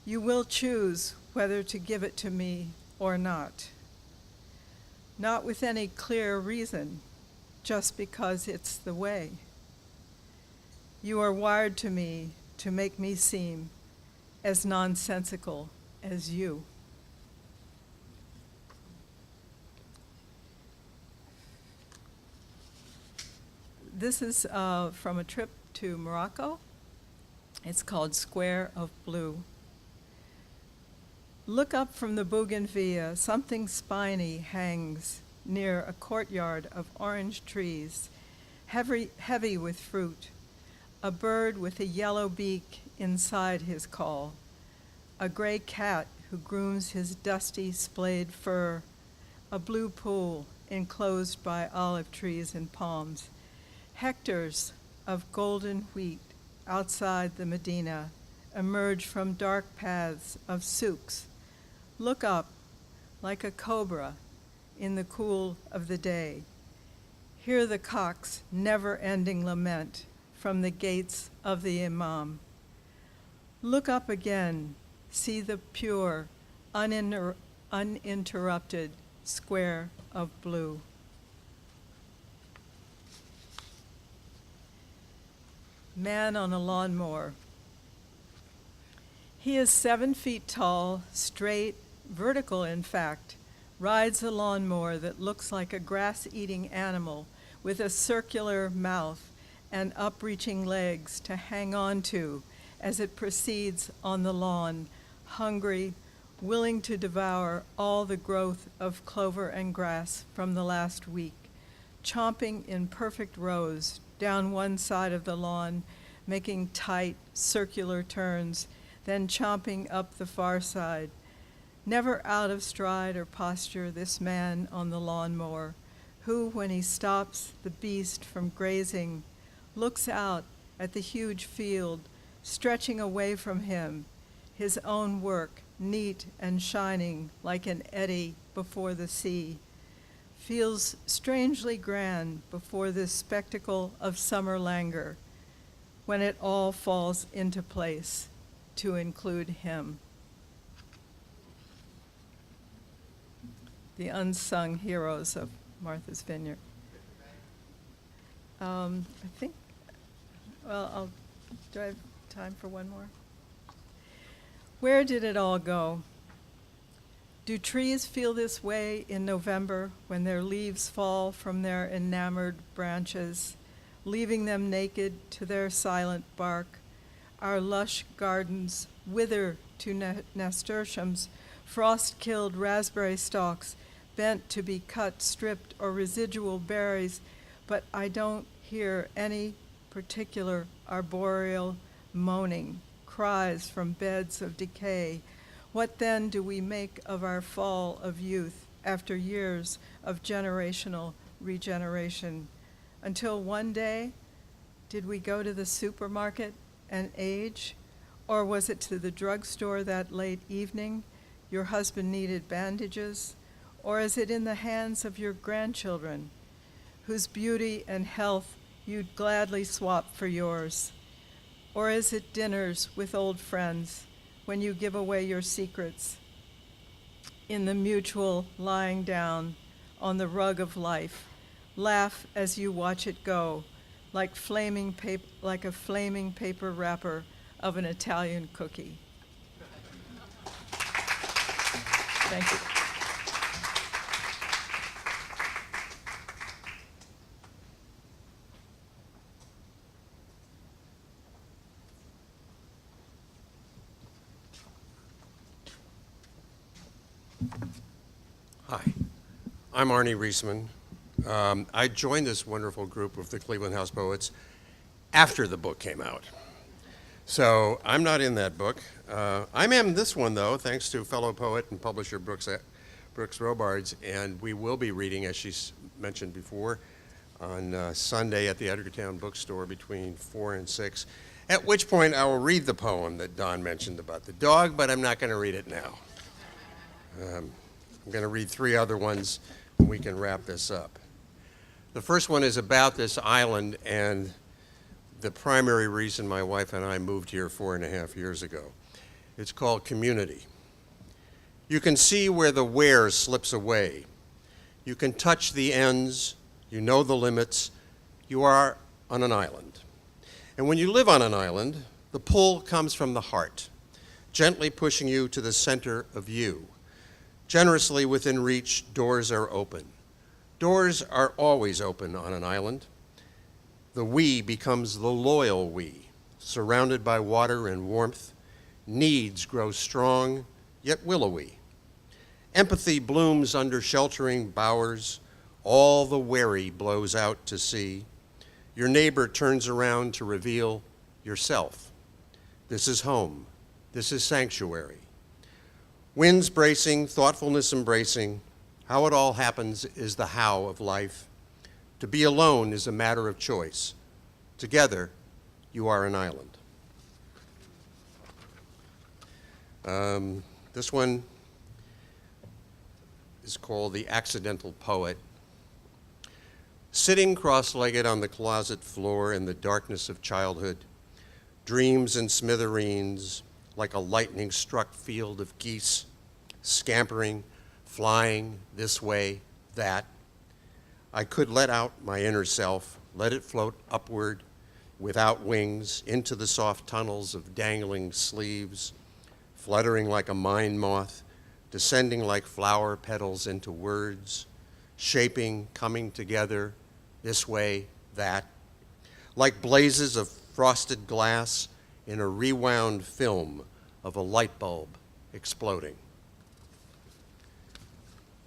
You will choose whether to give it to me or not. Not with any clear reason, just because it's the way. You are wired to me to make me seem as nonsensical as you. This is from a trip to Morocco. It's called Square of Blue. Look up from the bougainvillea, something spiny hangs near a courtyard of orange trees, heavy with fruit. A bird with a yellow beak inside his call. A gray cat who grooms his dusty splayed fur. A blue pool enclosed by olive trees and palms. Hectares of golden wheat outside the Medina emerge from dark paths of souks. Look up like a cobra in the cool of the day. Hear the cock's never-ending lament from the gates of the Imam. Look up again, see the pure, uninterrupted square of blue. Man on a lawnmower. He is 7 feet tall, straight, vertical in fact, rides a lawnmower that looks like a grass-eating animal with a circular mouth and up-reaching legs to hang on to as it proceeds on the lawn, hungry, willing to devour all the growth of clover and grass from the last week, chomping in perfect rows down one side of the lawn, making tight, circular turns, then chomping up the far side. Never out of stride or posture, this man on the lawnmower, who, when he stops the beast from grazing, looks out at the huge field stretching away from him, his own work neat and shining like an eddy before the sea, feels strangely grand before this spectacle of summer languor, when it all falls into place to include him. The unsung heroes of Martha's Vineyard. I think, well, do I have time for one more? Where did it all go? Do trees feel this way in November when their leaves fall from their enamored branches, leaving them naked to their silent bark? Our lush gardens wither to nasturtiums, frost-killed raspberry stalks, bent to be cut, stripped, or residual berries, but I don't hear any particular arboreal moaning, cries from beds of decay. What then do we make of our fall of youth after years of generational regeneration? Until one day, did we go to the supermarket and age? Or was it to the drugstore that late evening? Your husband needed bandages? Or is it in the hands of your grandchildren, whose beauty and health you'd gladly swap for yours? Or is it dinners with old friends when you give away your secrets? In the mutual lying down on the rug of life, laugh as you watch it go, like a flaming paper wrapper of an Italian cookie. Thank you. Hi, I'm Arnie Reisman. I joined this wonderful group of the Cleveland House Poets after the book came out. So I'm not in that book. I'm in this one, though, thanks to fellow poet and publisher Brooks Robards, and we will be reading, as she mentioned before, on Sunday at the Edgartown Bookstore between 4 and 6, at which point I will read the poem that Don mentioned about the dog, but I'm not going to read it now. I'm going to read 3 other ones, and we can wrap this up. The first one is about this island and the primary reason my wife and I moved here 4.5 years ago. It's called community. You can see where the wear slips away. You can touch the ends. You know the limits. You are on an island. And when you live on an island, the pull comes from the heart, gently pushing you to the center of you. Generously within reach, doors are open. Doors are always open on an island. The we becomes the loyal we, surrounded by water and warmth. Needs grow strong, yet willowy. Empathy blooms under sheltering bowers. All the wary blows out to sea. Your neighbor turns around to reveal yourself. This is home. This is sanctuary. Winds bracing, thoughtfulness embracing. How it all happens is the how of life. To be alone is a matter of choice. Together, you are an island. This one is called The Accidental Poet. Sitting cross-legged on the closet floor in the darkness of childhood, dreams and smithereens, like a lightning-struck field of geese, scampering, flying this way, that. I could let out my inner self, let it float upward without wings into the soft tunnels of dangling sleeves, fluttering like a mine moth, descending like flower petals into words, shaping, coming together, this way, that, like blazes of frosted glass in a rewound film of a light bulb exploding.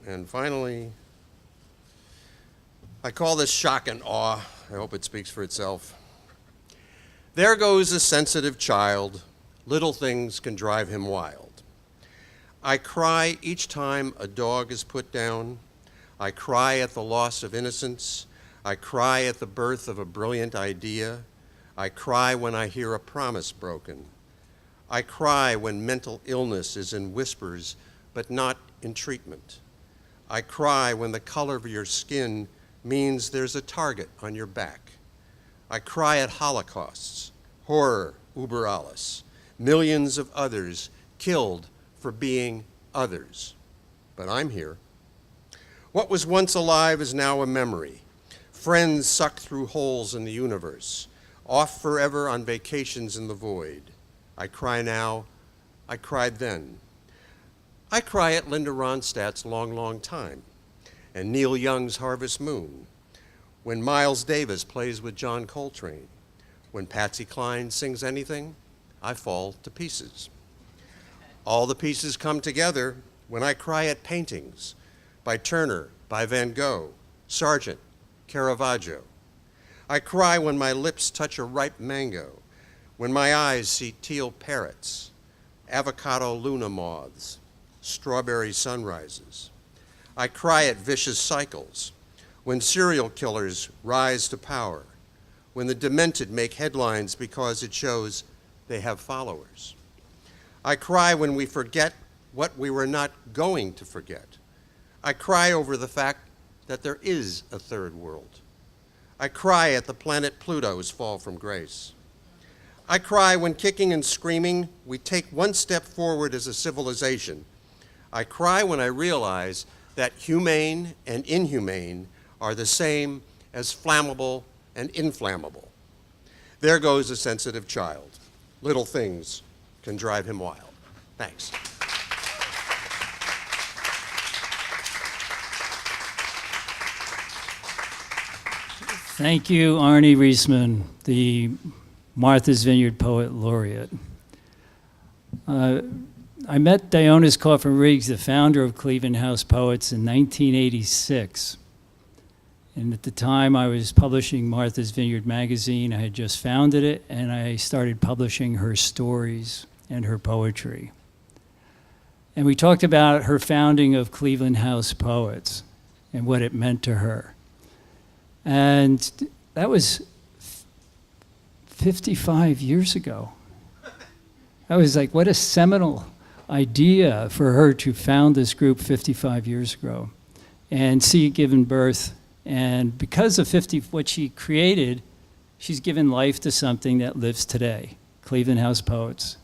And finally, I call this shock and awe. I hope it speaks for itself. There goes a sensitive child. Little things can drive him wild. I cry each time a dog is put down. I cry at the loss of innocence. I cry at the birth of a brilliant idea. I cry when I hear a promise broken. I cry when mental illness is in whispers, but not in treatment. I cry when the color of your skin means there's a target on your back. I cry at holocausts, horror, uber alles, millions of others killed for being others. But I'm here. What was once alive is now a memory. Friends sucked through holes in the universe, off forever on vacations in the void. I cry now, I cried then. I cry at Linda Ronstadt's Long, Long Time and Neil Young's Harvest Moon, when Miles Davis plays with John Coltrane, when Patsy Cline sings anything, I fall to pieces. All the pieces come together when I cry at paintings by Turner, by Van Gogh, Sargent, Caravaggio. I cry when my lips touch a ripe mango, when my eyes see teal parrots, avocado luna moths, strawberry sunrises. I cry at vicious cycles, when serial killers rise to power, when the demented make headlines because it shows they have followers. I cry when we forget what we were not going to forget. I cry over the fact that there is a third world. I cry at the planet Pluto's fall from grace. I cry when, kicking and screaming, we take one step forward as a civilization. I cry when I realize that humane and inhumane are the same as flammable and inflammable. There goes a sensitive child. Little things can drive him wild. Thanks. Thank you, Arnie Reisman, the Martha's Vineyard Poet Laureate. I met Dionis Coffin-Riggs, the founder of Cleveland House Poets, in 1986. And at the time, I was publishing Martha's Vineyard magazine. I had just founded it, and I started publishing her stories and her poetry. And we talked about her founding of Cleveland House Poets and what it meant to her. And that was 55 years ago. I was like, what a seminal idea for her to found this group 55 years ago and see it given birth. And because of what she created, she's given life to something that lives today. Cleveland House Poets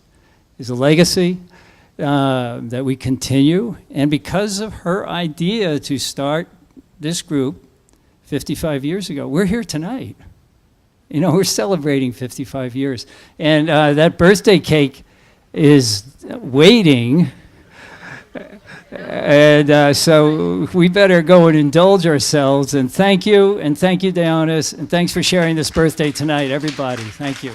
is a legacy that we continue. And because of her idea to start this group 55 years ago, we're here tonight. You know, we're celebrating 55 years. And that birthday cake is waiting. And so we better go and indulge ourselves. And thank you, Dionis, and thanks for sharing this birthday tonight, everybody. Thank you.